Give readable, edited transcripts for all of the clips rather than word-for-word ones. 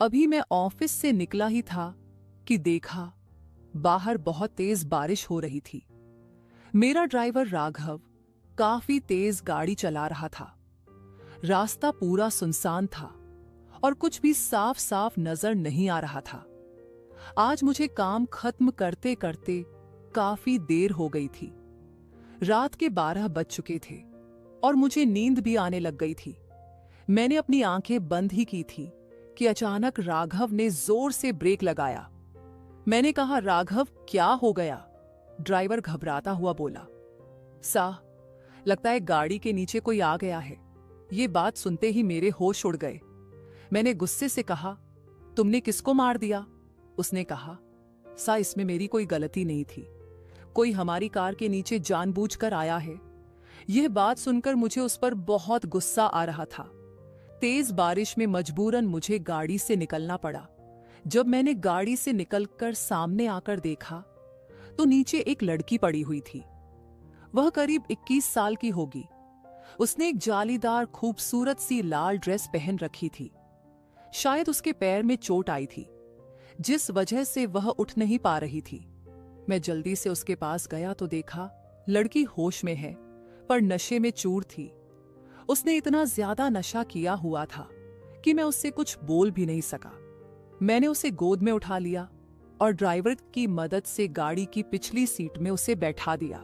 अभी मैं ऑफिस से निकला ही था कि देखा बाहर बहुत तेज बारिश हो रही थी। मेरा ड्राइवर राघव काफी तेज गाड़ी चला रहा था। रास्ता पूरा सुनसान था और कुछ भी साफ साफ नजर नहीं आ रहा था। आज मुझे काम खत्म करते करते काफी देर हो गई थी। रात के 12 बज चुके थे और मुझे नींद भी आने लग गई थी। मैंने अपनी आंखें बंद ही की थी कि अचानक राघव ने जोर से ब्रेक लगाया। मैंने कहा, राघव क्या हो गया? ड्राइवर घबराता हुआ बोला, साह, लगता है गाड़ी के नीचे कोई आ गया है। ये बात सुनते ही मेरे होश उड़ गए। मैंने गुस्से से कहा, तुमने किसको मार दिया? उसने कहा, सा, इसमें मेरी कोई गलती नहीं थी। कोई हमारी कार के नीचे जानबूझकर आया है। यह बात सुनकर मुझे उस पर बहुत गुस्सा आ रहा था। तेज बारिश में मजबूरन मुझे गाड़ी से निकलना पड़ा। जब मैंने गाड़ी से निकलकर सामने आकर देखा तो नीचे एक लड़की पड़ी हुई थी। वह करीब 21 साल की होगी। उसने एक जालीदार खूबसूरत सी लाल ड्रेस पहन रखी थी। शायद उसके पैर में चोट आई थी, जिस वजह से वह उठ नहीं पा रही थी। मैं जल्दी से उसके पास गया तो देखा लड़की होश में है, पर नशे में चूर थी। उसने इतना ज्यादा नशा किया हुआ था कि मैं उससे कुछ बोल भी नहीं सका। मैंने उसे गोद में उठा लिया और ड्राइवर की मदद से गाड़ी की पिछली सीट में उसे बैठा दिया।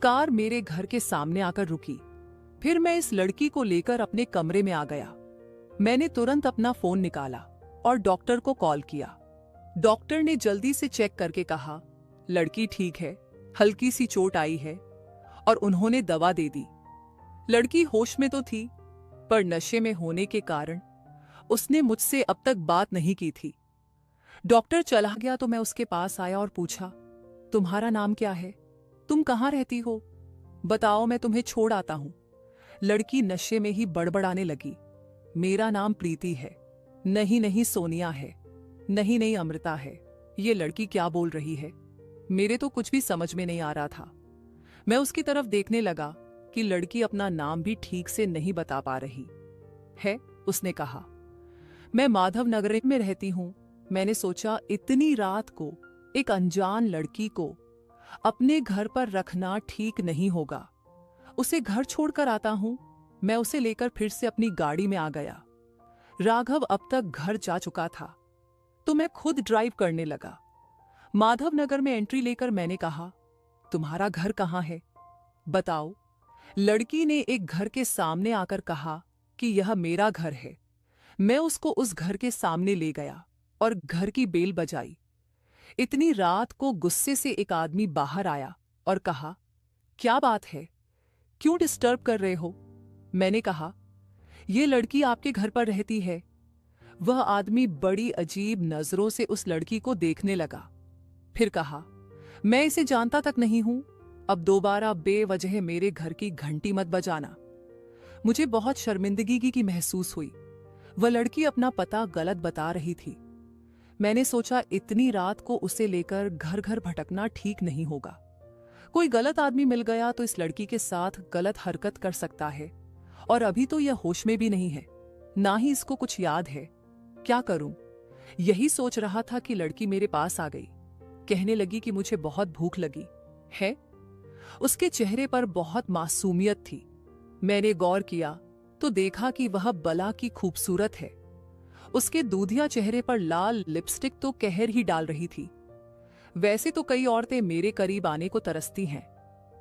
कार मेरे घर के सामने आकर रुकी। फिर मैं इस लड़की को लेकर अपने कमरे में आ गया। मैंने तुरंत अपना फोन निकाला और डॉक्टर को कॉल किया। डॉक्टर ने जल्दी से चेक करके कहा, लड़की ठीक है, हल्की सी चोट आई है, और उन्होंने दवा दे दी। लड़की होश में तो थी, पर नशे में होने के कारण उसने मुझसे अब तक बात नहीं की थी। डॉक्टर चला गया तो मैं उसके पास आया और पूछा, तुम्हारा नाम क्या है? तुम कहाँ रहती हो? बताओ, मैं तुम्हें छोड़ आता हूं। लड़की नशे में ही बड़बड़ाने लगी, मेरा नाम प्रीति है। नहीं नहीं, सोनिया है। नहीं नहीं, अमृता है। ये लड़की क्या बोल रही है? मेरे तो कुछ भी समझ में नहीं आ रहा था। मैं उसकी तरफ देखने लगा कि लड़की अपना नाम भी ठीक से नहीं बता पा रही है। उसने कहा, मैं माधव नगर में रहती हूं। मैंने सोचा इतनी रात को एक अनजान लड़की को अपने घर पर रखना ठीक नहीं होगा। उसे घर छोड़कर आता हूं। मैं उसे लेकर फिर से अपनी गाड़ी में आ गया। राघव अब तक घर जा चुका था तो मैं खुद ड्राइव करने लगा। माधव नगर में एंट्री लेकर मैंने कहा, तुम्हारा घर कहां है? बताओ। लड़की ने एक घर के सामने आकर कहा कि यह मेरा घर है। मैं उसको उस घर के सामने ले गया और घर की बेल बजाई। इतनी रात को गुस्से से एक आदमी बाहर आया और कहा, क्या बात है, क्यों डिस्टर्ब कर रहे हो? मैंने कहा, यह लड़की आपके घर पर रहती है। वह आदमी बड़ी अजीब नजरों से उस लड़की को देखने लगा। फिर कहा, मैं इसे जानता तक नहीं हूं। अब दोबारा बेवजह मेरे घर की घंटी मत बजाना। मुझे बहुत शर्मिंदगी की महसूस हुई। वह लड़की अपना पता गलत बता रही थी। मैंने सोचा इतनी रात को उसे लेकर घर घर भटकना ठीक नहीं होगा। कोई गलत आदमी मिल गया तो इस लड़की के साथ गलत हरकत कर सकता है, और अभी तो यह होश में भी नहीं है, ना ही इसको कुछ याद है। क्या करूं? यही सोच रहा था कि लड़की मेरे पास आ गई। कहने लगी कि मुझे बहुत भूख लगी है। उसके चेहरे पर बहुत मासूमियत थी। मैंने गौर किया तो देखा कि वह बला की खूबसूरत है। उसके दूधिया चेहरे पर लाल लिपस्टिक तो कहर ही डाल रही थी। वैसे तो कई औरतें मेरे करीब आने को तरसती हैं,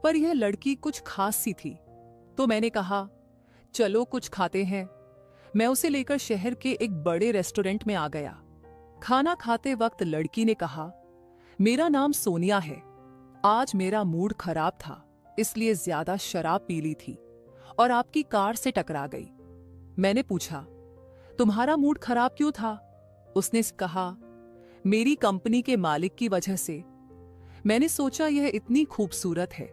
पर यह लड़की कुछ खास सी थी। तो मैंने कहा, चलो कुछ खाते हैं। मैं उसे लेकर शहर के एक बड़े रेस्टोरेंट में आ गया। खाना खाते वक्त लड़की ने कहा, मेरा नाम सोनिया है। आज मेरा मूड खराब था, इसलिए ज्यादा शराब पी ली थी और आपकी कार से टकरा गई। मैंने पूछा, तुम्हारा मूड खराब क्यों था? उसने कहा, मेरी कंपनी के मालिक की वजह से। मैंने सोचा यह इतनी खूबसूरत है,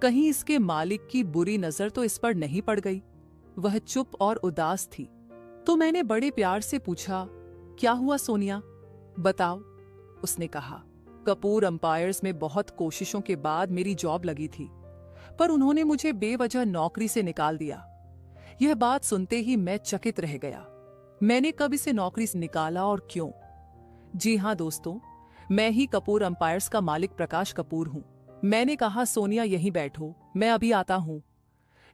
कहीं इसके मालिक की बुरी नजर तो इस पर नहीं पड़ गई। वह चुप और उदास थी। तो मैंने बड़े प्यार से पूछा, क्या हुआ सोनिया, बताओ। उसने कहा, कपूर अंपायर्स में बहुत कोशिशों के बाद मेरी जॉब लगी थी, पर उन्होंने मुझे बेवजह नौकरी से निकाल दिया। यह बात सुनते ही मैं चकित रह गया। मैंने कब इसे नौकरी से निकाला और क्यों? जी हाँ दोस्तों, मैं ही कपूर एम्पायर्स का मालिक प्रकाश कपूर हूँ। मैंने कहा, सोनिया यहीं बैठो, मैं अभी आता हूँ।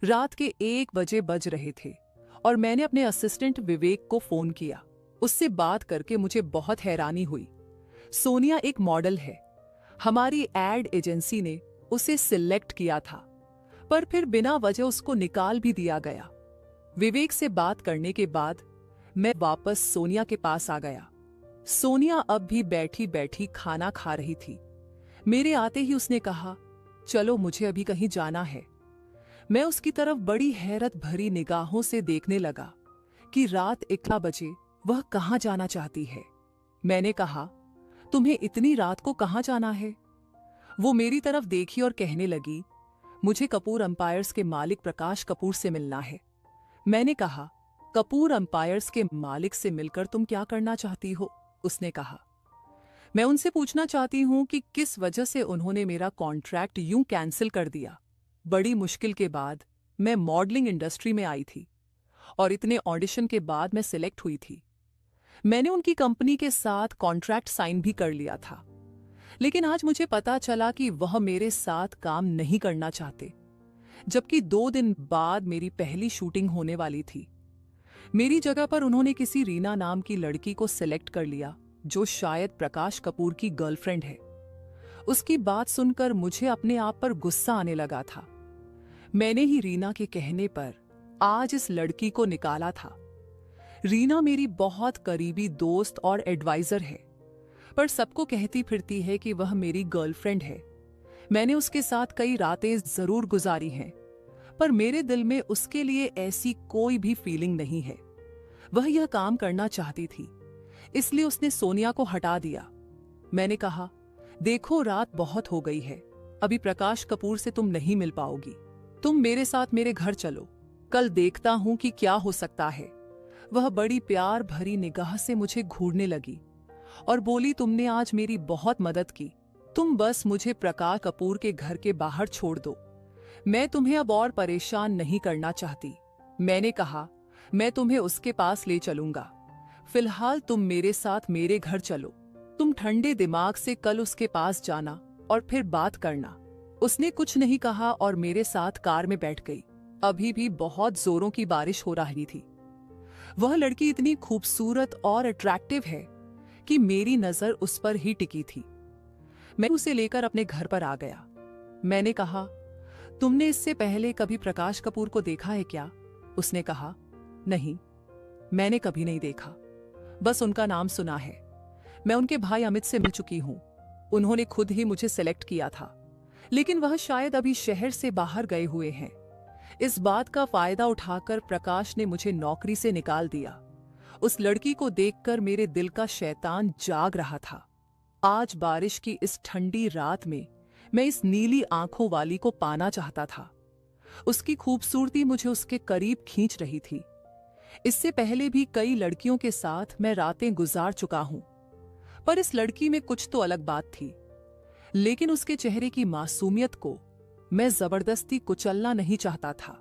रात के 1 बजे बज रहे थे और मैंने अपने असिस्टेंट विवेक को फोन किया। उससे बात करके मुझे बहुत हैरानी हुई। सोनिया एक मॉडल है। हमारी एड एजेंसी ने उसे सिलेक्ट किया था, पर फिर बिना वजह उसको निकाल भी दिया गया। विवेक से बात करने के बाद मैं वापस सोनिया के पास आ गया। सोनिया अब भी बैठी बैठी खाना खा रही थी। मेरे आते ही उसने कहा, चलो मुझे अभी कहीं जाना है। मैं उसकी तरफ बड़ी हैरत भरी निगाहों से देखने लगा कि रात 1 बजे वह कहां जाना चाहती है। मैंने कहा, तुम्हें इतनी रात को कहां जाना है? वो मेरी तरफ देखी और कहने लगी, मुझे कपूर एम्पायर्स के मालिक प्रकाश कपूर से मिलना है। मैंने कहा, कपूर एम्पायर्स के मालिक से मिलकर तुम क्या करना चाहती हो? उसने कहा, मैं उनसे पूछना चाहती हूं कि किस वजह से उन्होंने मेरा कॉन्ट्रैक्ट यूं कैंसिल कर दिया। बड़ी मुश्किल के बाद मैं मॉडलिंग इंडस्ट्री में आई थी और इतने ऑडिशन के बाद मैं सिलेक्ट हुई थी। मैंने उनकी कंपनी के साथ कॉन्ट्रैक्ट साइन भी कर लिया था, लेकिन आज मुझे पता चला कि वह मेरे साथ काम नहीं करना चाहते, जबकि 2 दिन बाद मेरी पहली शूटिंग होने वाली थी। मेरी जगह पर उन्होंने किसी रीना नाम की लड़की को सिलेक्ट कर लिया, जो शायद प्रकाश कपूर की गर्लफ्रेंड है। उसकी बात सुनकर मुझे अपने आप पर गुस्सा आने लगा था। मैंने ही रीना के कहने पर आज इस लड़की को निकाला था। रीना मेरी बहुत करीबी दोस्त और एडवाइजर है, पर सबको कहती फिरती है कि वह मेरी गर्लफ्रेंड है। मैंने उसके साथ कई रातें जरूर गुजारी हैं, पर मेरे दिल में उसके लिए ऐसी कोई भी फीलिंग नहीं है। वह यह काम करना चाहती थी, इसलिए उसने सोनिया को हटा दिया। मैंने कहा, देखो रात बहुत हो गई है, अभी प्रकाश कपूर से तुम नहीं मिल पाओगी। तुम मेरे साथ मेरे घर चलो, कल देखता हूं कि क्या हो सकता है। वह बड़ी प्यार भरी निगाह से मुझे घूरने लगी और बोली, तुमने आज मेरी बहुत मदद की, तुम बस मुझे प्रकाश कपूर के घर के बाहर छोड़ दो। मैं तुम्हें अब और परेशान नहीं करना चाहती। मैंने कहा, मैं तुम्हें उसके पास ले चलूंगा, फिलहाल तुम मेरे साथ मेरे घर चलो। तुम ठंडे दिमाग से कल उसके पास जाना और फिर बात करना। उसने कुछ नहीं कहा और मेरे साथ कार में बैठ गई। अभी भी बहुत जोरों की बारिश हो रही थी। वह लड़की इतनी खूबसूरत और अट्रैक्टिव है कि मेरी नजर उस पर ही टिकी थी। मैं उसे लेकर अपने घर पर आ गया। मैंने कहा, तुमने इससे पहले कभी प्रकाश कपूर को देखा है क्या? उसने कहा, नहीं, मैंने कभी नहीं देखा, बस उनका नाम सुना है। मैं उनके भाई अमित से मिल चुकी हूं, उन्होंने खुद ही मुझे सेलेक्ट किया था, लेकिन वह शायद अभी शहर से बाहर गए हुए हैं। इस बात का फायदा उठाकर प्रकाश ने मुझे नौकरी से निकाल दिया। उस लड़की को देखकर मेरे दिल का शैतान जाग रहा था। आज बारिश की इस ठंडी रात में मैं इस नीली आंखों वाली को पाना चाहता था। उसकी खूबसूरती मुझे उसके करीब खींच रही थी। इससे पहले भी कई लड़कियों के साथ मैं रातें गुजार चुका हूं, पर इस लड़की में कुछ तो अलग बात थी। लेकिन उसके चेहरे की मासूमियत को मैं जबरदस्ती कुचलना नहीं चाहता था।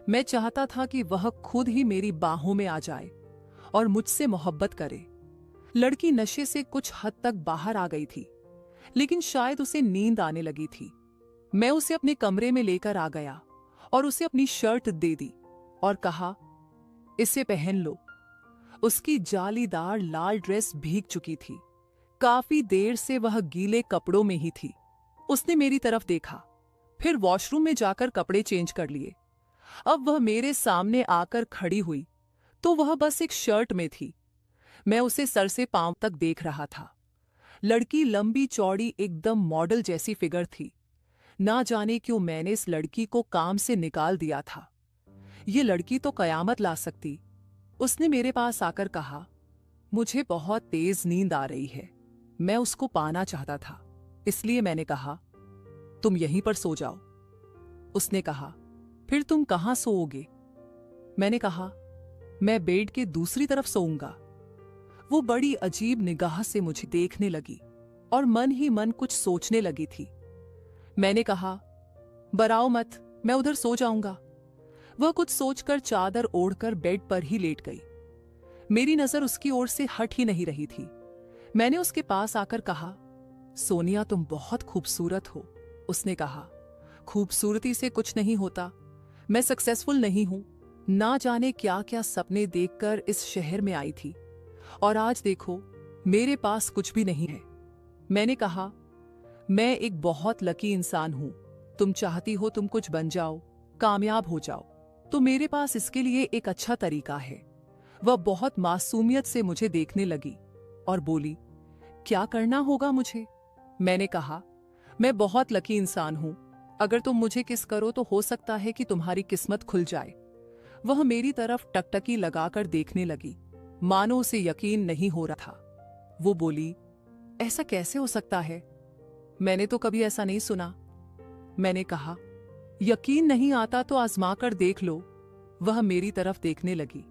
मैं चाहता था कि वह खुद ही मेरी बाहों में आ जाए और मुझसे मोहब्बत करे। लड़की नशे से कुछ हद तक बाहर आ गई थी, लेकिन शायद उसे नींद आने लगी थी। मैं उसे अपने कमरे में लेकर आ गया और उसे अपनी शर्ट दे दी और कहा, इसे पहन लो। उसकी जालीदार लाल ड्रेस भीग चुकी थी। काफी देर से वह गीले कपड़ों में ही थी। उसने मेरी तरफ देखा, फिर वॉशरूम में जाकर कपड़े चेंज कर लिए। अब वह मेरे सामने आकर खड़ी हुई तो वह बस एक शर्ट में थी। मैं उसे सर से पांव तक देख रहा था। लड़की लंबी चौड़ी एकदम मॉडल जैसी फिगर थी। ना जाने क्यों मैंने इस लड़की को काम से निकाल दिया था। ये लड़की तो कयामत ला सकती। उसने मेरे पास आकर कहा, मुझे बहुत तेज नींद आ रही है, मैं उसको पाना चाहता था, इसलिए मैंने कहा, तुम यहीं पर सो जाओ। उसने कहा, फिर तुम कहां सोओगे? मैंने कहा, मैं बेड के दूसरी तरफ सोऊंगा। वो बड़ी अजीब निगाह से मुझे देखने लगी और मन ही मन कुछ सोचने लगी थी। मैंने कहा, बराओ मत, मैं उधर सो जाऊंगा। वह कुछ सोचकर चादर ओढ़कर बेड पर ही लेट गई। मेरी नजर उसकी ओर से हट ही नहीं रही थी। मैंने उसके पास आकर कहा, सोनिया तुम बहुत खूबसूरत हो। उसने कहा, खूबसूरती से कुछ नहीं होता, मैं सक्सेसफुल नहीं हूं। ना जाने क्या क्या सपने देखकर इस शहर में आई थी, और आज देखो मेरे पास कुछ भी नहीं है। मैंने कहा, मैं एक बहुत लकी इंसान हूं। तुम चाहती हो तुम कुछ बन जाओ, कामयाब हो जाओ, तो मेरे पास इसके लिए एक अच्छा तरीका है। वह बहुत मासूमियत से मुझे देखने लगी और बोली, क्या करना होगा मुझे? मैंने कहा, मैं बहुत लकी इंसान हूं। अगर तुम मुझे किस करो तो हो सकता है कि तुम्हारी किस्मत खुल जाए। वह मेरी तरफ टकटकी लगाकर देखने लगी, मानो उसे यकीन नहीं हो रहा था। वो बोली, ऐसा कैसे हो सकता है? मैंने तो कभी ऐसा नहीं सुना। मैंने कहा, यकीन नहीं आता तो आजमा कर देख लो। वह मेरी तरफ देखने लगी।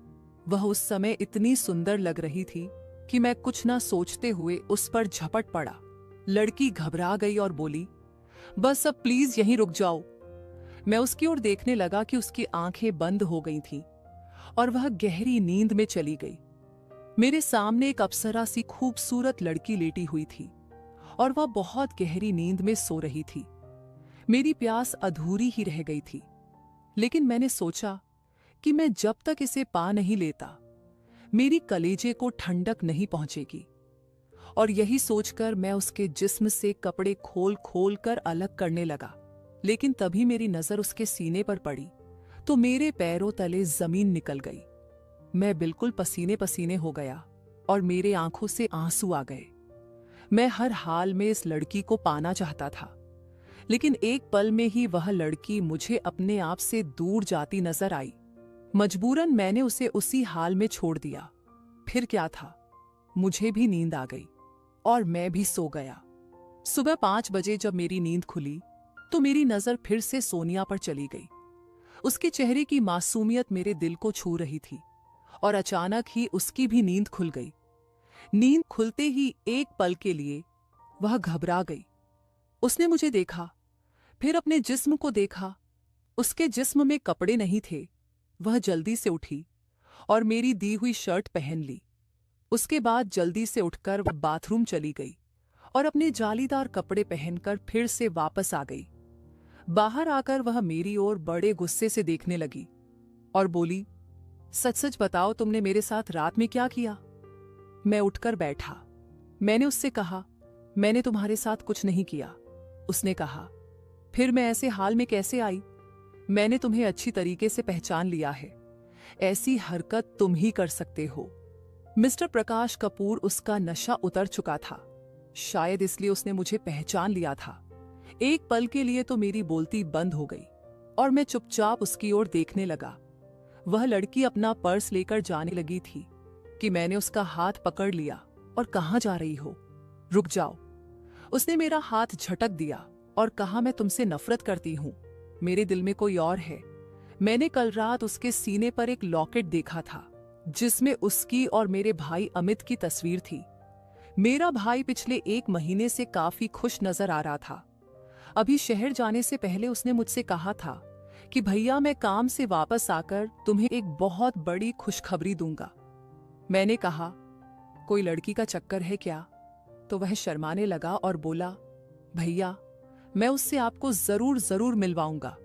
वह उस समय इतनी सुंदर लग रही थी कि मैं कुछ ना सोचते हुए उस पर झपट पड़ा। लड़की घबरा गई और बोली, बस अब प्लीज यहीं रुक जाओ। मैं उसकी ओर देखने लगा कि उसकी आंखें बंद हो गई थीं और वह गहरी नींद में चली गई। मेरे सामने एक अप्सरा सी खूबसूरत लड़की लेटी हुई थी और वह बहुत गहरी नींद में सो रही थी। मेरी प्यास अधूरी ही रह गई थी, लेकिन मैंने सोचा कि मैं जब तक इसे पा नहीं लेता मेरी कलेजे को ठंडक नहीं पहुंचेगी। और यही सोचकर मैं उसके जिस्म से कपड़े खोल खोल कर अलग करने लगा। लेकिन तभी मेरी नजर उसके सीने पर पड़ी तो मेरे पैरों तले जमीन निकल गई। मैं बिल्कुल पसीने पसीने हो गया और मेरे आंखों से आंसू आ गए। मैं हर हाल में इस लड़की को पाना चाहता था, लेकिन एक पल में ही वह लड़की मुझे अपने आप से दूर जाती नजर आई। मजबूरन मैंने उसे उसी हाल में छोड़ दिया। फिर क्या था, मुझे भी नींद आ गई और मैं भी सो गया। सुबह 5 बजे जब मेरी नींद खुली तो मेरी नजर फिर से सोनिया पर चली गई। उसके चेहरे की मासूमियत मेरे दिल को छू रही थी और अचानक ही उसकी भी नींद खुल गई। नींद खुलते ही एक पल के लिए वह घबरा गई। उसने मुझे देखा, फिर अपने जिस्म को देखा। उसके जिस्म में कपड़े नहीं थे। वह जल्दी से उठी और मेरी दी हुई शर्ट पहन ली। उसके बाद जल्दी से उठकर वह बाथरूम चली गई और अपने जालीदार कपड़े पहनकर फिर से वापस आ गई। बाहर आकर वह मेरी ओर बड़े गुस्से से देखने लगी और बोली, सच सच बताओ तुमने मेरे साथ रात में क्या किया? मैं उठकर बैठा। मैंने उससे कहा, मैंने तुम्हारे साथ कुछ नहीं किया। उसने कहा, फिर मैं ऐसे हाल में कैसे आई? मैंने तुम्हें अच्छी तरीके से पहचान लिया है। ऐसी हरकत तुम ही कर सकते हो। मिस्टर प्रकाश कपूर उसका नशा उतर चुका था। शायद इसलिए उसने मुझे पहचान लिया था। एक पल के लिए तो मेरी बोलती बंद हो गई और मैं चुपचाप उसकी ओर देखने लगा। वह लड़की अपना पर्स लेकर जाने लगी थी कि मैंने उसका हाथ पकड़ लिया और कहाँ जा रही हो? रुक जाओ। उसने मेरा हाथ झटक दिया और कहा, मैं तुमसे नफरत करती हूं। मेरे दिल में कोई और है। मैंने कल रात उसके सीने पर एक लॉकेट देखा था जिसमें उसकी और मेरे भाई अमित की तस्वीर थी। मेरा भाई पिछले 1 महीने से काफी खुश नजर आ रहा था। अभी शहर जाने से पहले उसने मुझसे कहा था कि भैया मैं काम से वापस आकर तुम्हें एक बहुत बड़ी खुशखबरी दूंगा। मैंने कहा, कोई लड़की का चक्कर है क्या? तो वह शर्माने लगा और बोला, भैया मैं उससे आपको जरूर जरूर मिलवाऊंगा।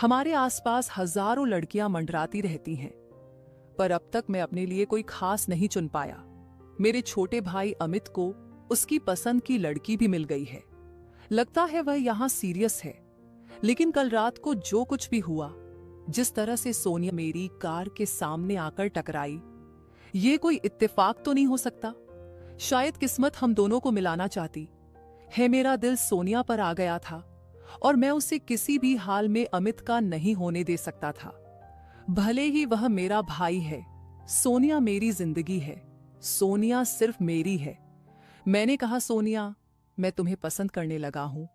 हमारे आसपास हजारों लड़कियां मंडराती रहती हैं, पर अब तक मैं अपने लिए कोई खास नहीं चुन पाया। मेरे छोटे भाई अमित को उसकी पसंद की लड़की भी मिल गई है। लगता है वह यहां सीरियस है। लेकिन कल रात को जो कुछ भी हुआ, जिस तरह से सोनिया मेरी कार के सामने आकर टकराई, ये कोई इत्तेफाक तो नहीं हो सकता। शायद किस्मत हम दोनों को मिलाना चाहती है। मेरा दिल सोनिया पर आ गया था और मैं उसे किसी भी हाल में अमित का नहीं होने दे सकता था। भले ही वह मेरा भाई है, सोनिया मेरी जिंदगी है। सोनिया सिर्फ मेरी है। मैंने कहा, सोनिया मैं तुम्हें पसंद करने लगा हूं।